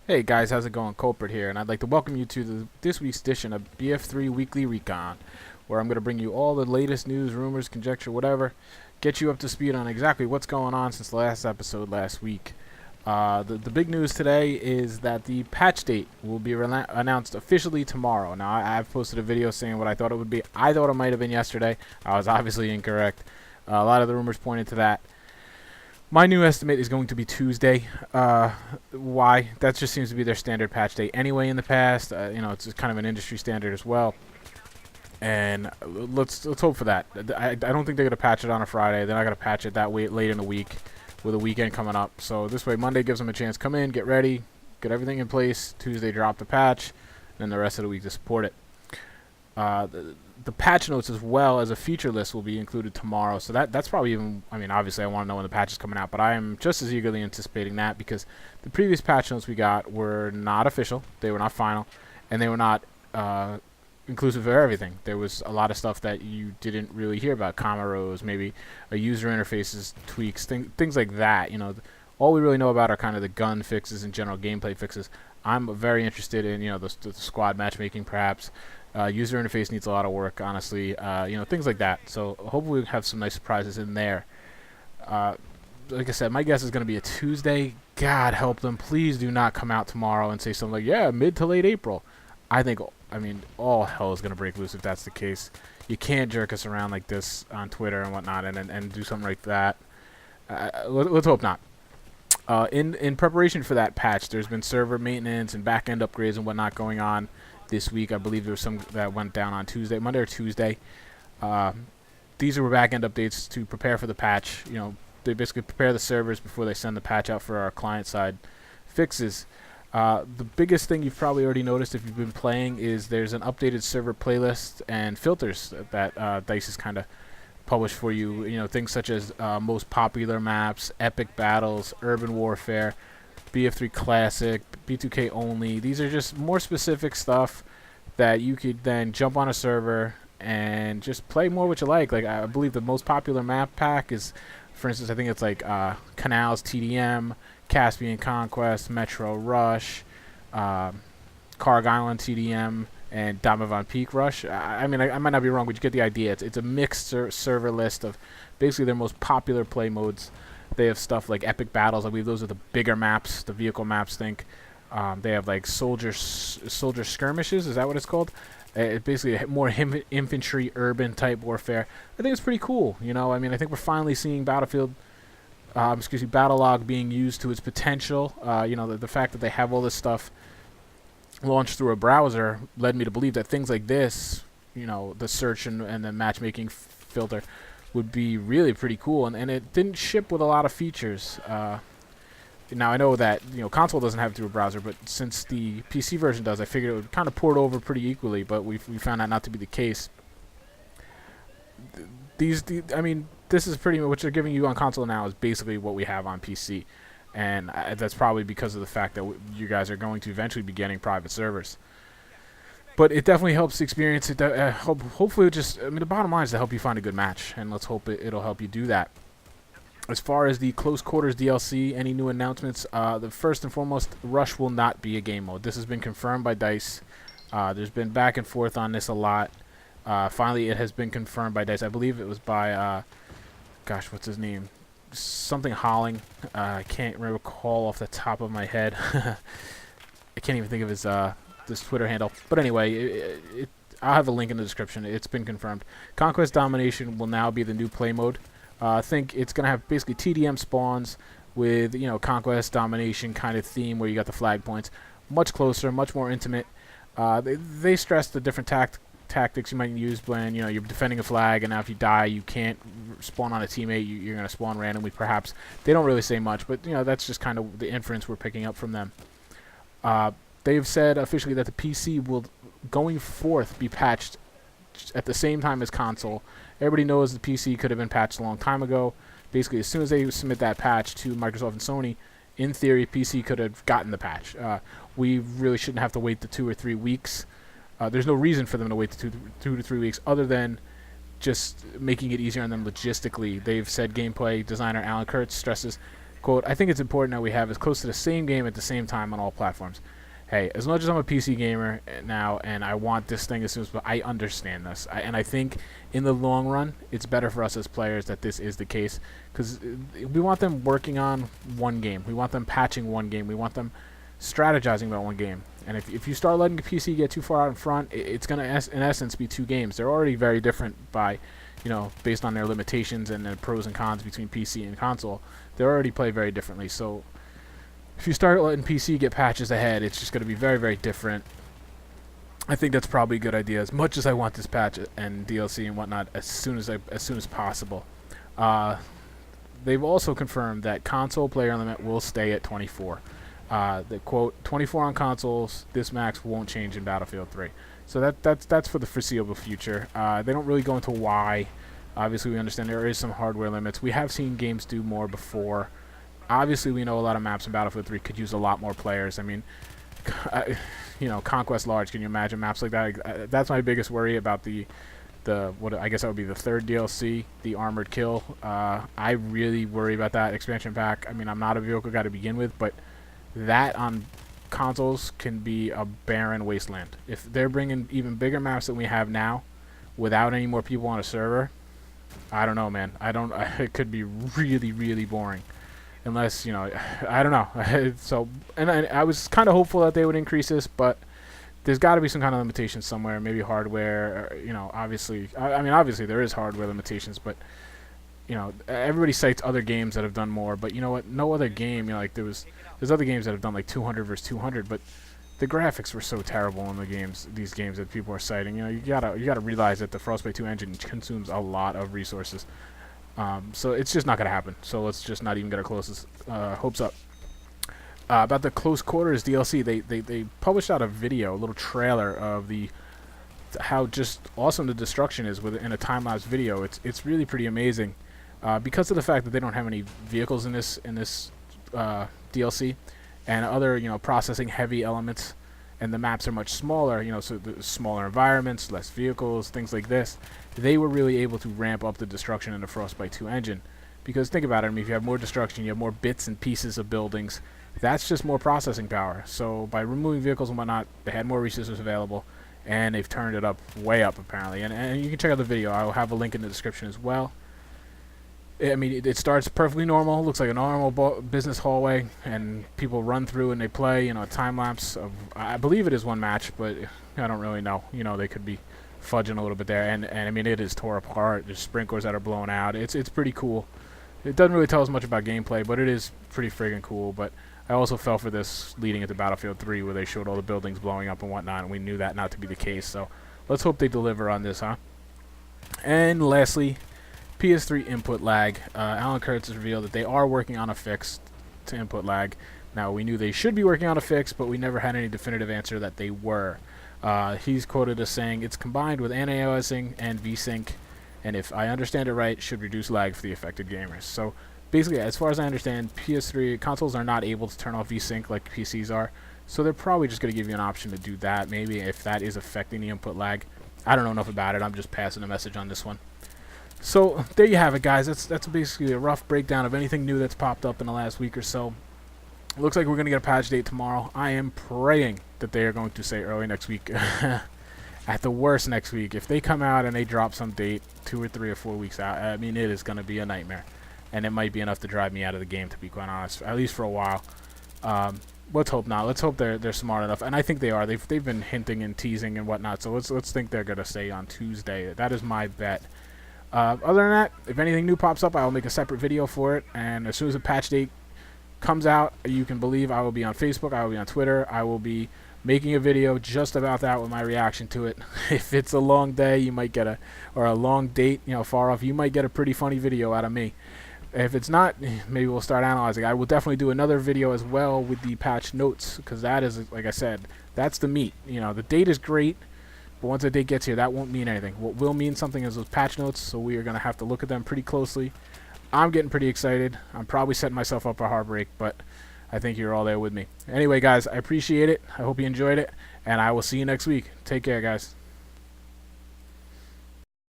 Hey guys, how's it going? Culprit here, and I'd like to welcome you to this week's edition of BF3 Weekly Recon, where I'm going to bring you all the latest news, rumors, conjecture, whatever, get you up to speed on exactly what's going on since the last episode last week. The big news today is that the patch date will be announced officially tomorrow. Now, I've posted a video saying what I thought it would be. I thought it might have been yesterday. I was obviously incorrect. A lot of the rumors pointed to that. My new estimate is going to be Tuesday. Why? That just seems to be their standard patch date anyway in the past. It's kind of an industry standard as well. And let's hope for that. I don't think they're going to patch it on a Friday. They're not going to patch it that late in the week with a weekend coming up. So this way, Monday gives them a chance to come in, get ready, get everything in place. Tuesday, drop the patch, and then the rest of the week to support it. The patch notes as well as a feature list will be included tomorrow. So that's probably even, obviously I want to know when the patch is coming out, but I am just as eagerly anticipating that because the previous patch notes we got were not official, they were not final, and they were not inclusive of everything. There was a lot of stuff that you didn't really hear about, comma rows, maybe a user interfaces tweaks, things like that. All we really know about are kind of the gun fixes and general gameplay fixes. I'm very interested in the squad matchmaking perhaps. User interface needs a lot of work, honestly. Things like that. So hopefully we have some nice surprises in there. Like I said, my guess is going to be a Tuesday. God help them. Please do not come out tomorrow and say something like, yeah, mid to late April. All hell is going to break loose if that's the case. You can't jerk us around like this on Twitter and whatnot and do something like that. Let's hope not. In preparation for that patch, there's been server maintenance and backend upgrades and whatnot going on this week. I believe there was some that went down on Monday or Tuesday. These were backend updates to prepare for the patch. They basically prepare the servers before they send the patch out for our client side fixes. The biggest thing you've probably already noticed if you've been playing is there's an updated server playlist and filters that DICE has kind of published for you. Things such as most popular maps, epic battles, urban warfare, BF3 Classic, B2K only. These are just more specific stuff that you could then jump on a server and just play more what you like. Like I believe the most popular map pack is, for instance, I think it's like Canals TDM, Caspian Conquest, Metro Rush, Karg Island TDM, and Donovan Peak Rush. I might not be wrong, but you get the idea. It's a mixed server list of basically their most popular play modes. They have stuff like epic battles. I believe those are the bigger maps, the vehicle maps. They have like soldier skirmishes. Is that what it's called? It's basically more infantry urban type warfare. I think it's pretty cool. I think we're finally seeing Battlelog being used to its potential. The fact that they have all this stuff launched through a browser led me to believe that things like this, the search and the matchmaking filter, would be really pretty cool. And it didn't ship with a lot of features. Now I know that console doesn't have it through a browser, but since the PC version does, I figured it would kind of port over pretty equally. But we found that not to be the case. This is pretty much what they're giving you on console now is basically what we have on PC, and that's probably because of the fact that you guys are going to eventually be getting private servers. But it definitely helps the experience. Hopefully, the bottom line is to help you find a good match, and let's hope it'll help you do that. As far as the Close Quarters DLC, any new announcements? The first and foremost, Rush will not be a game mode. This has been confirmed by DICE. There's been back and forth on this a lot. Finally, it has been confirmed by DICE. I believe it was by, what's his name? Something Holling. I can't recall off the top of my head. I can't even think of his this Twitter handle. But anyway, I'll have a link in the description. It's been confirmed. Conquest Domination will now be the new play mode. I think it's going to have basically TDM spawns with, Conquest Domination kind of theme where you got the flag points. Much closer, much more intimate. They stress the different tactics you might use when you're defending a flag, and now if you die you can't spawn on a teammate. You're going to spawn randomly perhaps. They don't really say much, but that's just kind of the inference we're picking up from them. They've said officially that the PC will going forth be patched at the same time as console. Everybody knows the PC could have been patched a long time ago. Basically, as soon as they submit that patch to Microsoft and Sony, in theory PC could have gotten the patch. We really shouldn't have to wait the 2 or 3 weeks. There's no reason for them to wait the 2 to 3 weeks other than just making it easier on them logistically. They've said gameplay designer Alan Kurtz stresses, Quote, I think it's important that we have as close to the same game at the same time on all platforms. Hey, as much as I'm a PC gamer now and I want this thing as soon as I understand this. And I think in the long run, it's better for us as players that this is the case, because we want them working on one game. We want them patching one game. We want them strategizing about one game. And if you start letting the PC get too far out in front, it's going to, in essence, be two games. They're already very different by, based on their limitations and the pros and cons between PC and console. They already play very differently. So if you start letting PC get patches ahead, it's just going to be very, very different. I think that's probably a good idea. As much as I want this patch and DLC and whatnot as soon as possible. They've also confirmed that console player limit will stay at 24. The quote, 24 on consoles. This max won't change in Battlefield 3. So that's for the foreseeable future. They don't really go into why. Obviously, we understand there is some hardware limits. We have seen games do more before. Obviously, we know a lot of maps in Battlefield 3 could use a lot more players. I mean, Conquest Large. Can you imagine maps like that? That's my biggest worry about the what I guess that would be the third DLC, the Armored Kill. I really worry about that expansion pack. I mean, I'm not a vehicle guy to begin with, but that on consoles can be a barren wasteland. If they're bringing even bigger maps than we have now, without any more people on a server, I don't know, man. It could be really, really boring. Unless, I don't know. So, and I was kind of hopeful that they would increase this, but there's got to be some kind of limitations somewhere. Maybe hardware, or, obviously. I mean, obviously there is hardware limitations, but, everybody cites other games that have done more. But you know what? No other game, there's other games that have done like 200 versus 200, but the graphics were so terrible in these games that people are citing. You gotta realize that the Frostbite 2 engine consumes a lot of resources. So it's just not going to happen. So let's just not even get our closest hopes up. About the Close Quarters DLC, they published out a video, a little trailer of how just awesome the destruction is in a time-lapse video. It's really pretty amazing. Because of the fact that they don't have any vehicles in this DLC and other processing heavy elements, and the maps are much smaller, so the smaller environments, less vehicles, things like this, they were really able to ramp up the destruction in the Frostbite 2 engine. Because think about it, I mean, if you have more destruction, you have more bits and pieces of buildings, that's just more processing power. So by removing vehicles and whatnot, they had more resources available, and they've turned it up, way up apparently. And you can check out the video. I will have a link in the description as well. I mean, it starts perfectly normal. Looks like a normal business hallway, and people run through and they play. A time lapse of, I believe it is one match, but I don't really know. They could be fudging a little bit there, and I mean, it is tore apart. There's sprinklers that are blown out. It's pretty cool. It doesn't really tell us much about gameplay, but it is pretty friggin' cool. But I also fell for this leading into Battlefield 3, where they showed all the buildings blowing up and whatnot, and we knew that not to be the case. So let's hope they deliver on this, huh? And lastly, PS3 Input Lag. Alan Kurtz has revealed that they are working on a fix to input lag. Now, we knew they should be working on a fix, but we never had any definitive answer that they were. He's quoted as saying, it's combined with anti-aliasing and VSync, and if I understand it right, should reduce lag for the affected gamers. So basically, as far as I understand, PS3 consoles are not able to turn off VSync like PCs are, so they're probably just going to give you an option to do that, maybe, if that is affecting the input lag. I don't know enough about it. I'm just passing a message on this one. So there you have it, guys. That's basically a rough breakdown of anything new that's popped up in the last week or so. It looks like we're going to get a patch date tomorrow. I am praying that they are going to say early next week. At the worst next week. If they come out and they drop some date 2 or 3 or 4 weeks out, I mean, it is going to be a nightmare. And it might be enough to drive me out of the game, to be quite honest, at least for a while. Let's hope not. Let's hope they're smart enough. And I think they are. They've been hinting and teasing and whatnot. So let's think they're going to stay on Tuesday. That is my bet. Other than that, if anything new pops up, I will make a separate video for it. And as soon as the patch date comes out, you can believe I will be on Facebook, I will be on Twitter, I will be making a video just about that with my reaction to it. If it's a long day, you might get or a long date, far off, you might get a pretty funny video out of me. If it's not, maybe we'll start analyzing. I will definitely do another video as well with the patch notes, because that is, like I said, that's the meat. The date is great, but once the date gets here, that won't mean anything. What will mean something is those patch notes, so we are going to have to look at them pretty closely. I'm getting pretty excited. I'm probably setting myself up for a heartbreak, but I think you're all there with me. Anyway, guys, I appreciate it. I hope you enjoyed it, and I will see you next week. Take care, guys.